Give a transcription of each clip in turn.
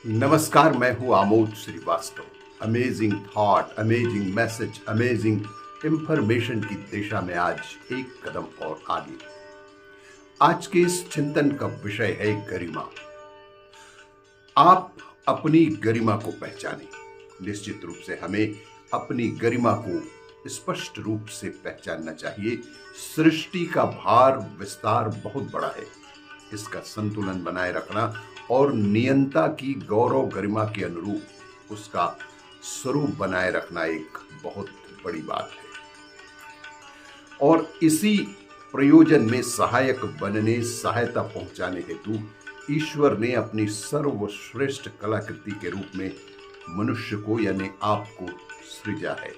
नमस्कार, मैं हूं Amod Shrivastava. Amazing thought, amazing message, amazing information की दिशा में आज एक कदम और आगे। आज के इस चिंतन का विषय है गरिमा। आप अपनी गरिमा को पहचानें। निश्चित रूप से हमें अपनी गरिमा को स्पष्ट रूप से पहचानना चाहिए। सृष्टि का भार विस्तार बहुत बड़ा है। इसका संतुलन बनाए रखना और नियंता की गौरव गरिमा के अनुरूप उसका स्वरूप बनाए रखना एक बहुत बड़ी बात है। और इसी प्रयोजन में सहायक बनने, सहायता पहुंचाने हेतु ईश्वर ने अपनी सर्वश्रेष्ठ कलाकृति के रूप में मनुष्य को यानी आपको सृजा है।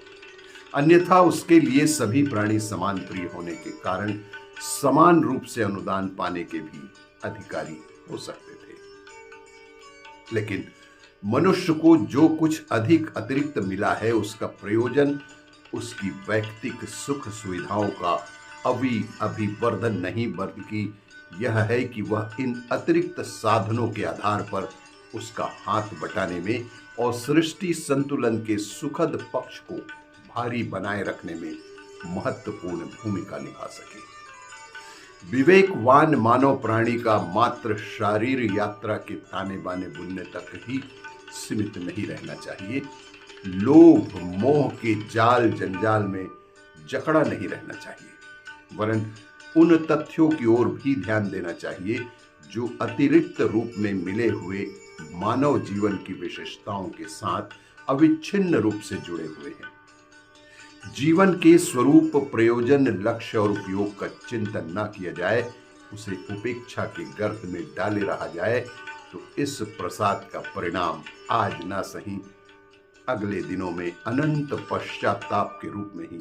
अन्यथा उसके लिए सभी प्राणी समान प्रिय होने के कारण समान रूप से अनुदान पाने के भी अधिकारी हो सकते थे। लेकिन मनुष्य को जो कुछ अधिक अतिरिक्त मिला है, उसका प्रयोजन उसकी वैयक्तिक सुख सुविधाओं का अभिवर्धन नहीं, बल्कि यह है कि वह इन अतिरिक्त साधनों के आधार पर उसका हाथ बटाने में और सृष्टि संतुलन के सुखद पक्ष को भारी बनाए रखने में महत्वपूर्ण भूमिका निभा सके। विवेकवान मानव प्राणी का मात्र शारीर यात्रा के ताने बाने बुनने तक ही सीमित नहीं रहना चाहिए। लोभ मोह के जाल जंजाल में जकड़ा नहीं रहना चाहिए, वरन उन तथ्यों की ओर भी ध्यान देना चाहिए जो अतिरिक्त रूप में मिले हुए मानव जीवन की विशेषताओं के साथ अविच्छिन्न रूप से जुड़े हुए हैं। जीवन के स्वरूप, प्रयोजन, लक्ष्य और उपयोग का चिंतन न किया जाए, उसे उपेक्षा के गर्त में डाले रहा जाए, तो इस प्रसाद का परिणाम आज ना सही अगले दिनों में अनंत पश्चाताप के रूप में ही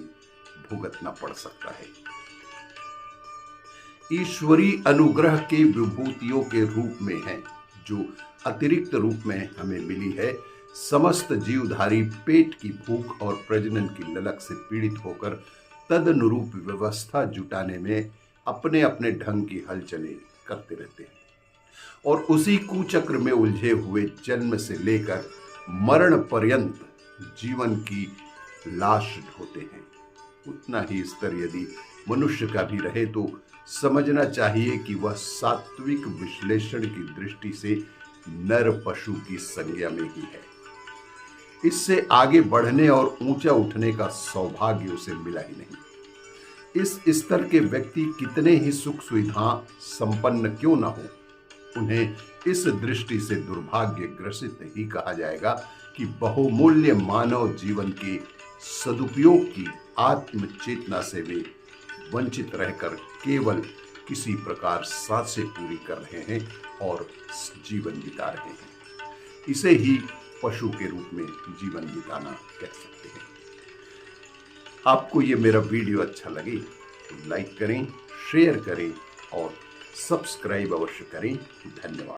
भुगतना पड़ सकता है। ईश्वरीय अनुग्रह के विभूतियों के रूप में है, जो अतिरिक्त रूप में हमें मिली है। समस्त जीवधारी पेट की भूख और प्रजनन की ललक से पीड़ित होकर तदनुरूप व्यवस्था जुटाने में अपने अपने ढंग की हलचलें करते रहते हैं और उसी कुचक्र में उलझे हुए जन्म से लेकर मरण पर्यंत जीवन की लाश ढोते हैं। उतना ही स्तर यदि मनुष्य का भी रहे तो समझना चाहिए कि वह सात्विक विश्लेषण की दृष्टि से नर पशु की संज्ञा में ही है। इससे आगे बढ़ने और ऊंचा उठने का सौभाग्य उसे मिला ही नहीं। इस स्तर के व्यक्ति कितने ही सुख सुविधा संपन्न क्यों न हो, उन्हें इस दृष्टि से दुर्भाग्य ग्रसित ही कहा जाएगा कि बहुमूल्य मानव जीवन के सदुपयोग की आत्म चेतना से वे वंचित रहकर केवल किसी प्रकार सांसें पूरी कर रहे हैं और जीवन बिता रहे हैं। इसे ही पशु के रूप में जीवन बिताना कह सकते हैं। आपको ये मेरा वीडियो अच्छा लगे तो लाइक करें, शेयर करें और सब्सक्राइब अवश्य करें। धन्यवाद।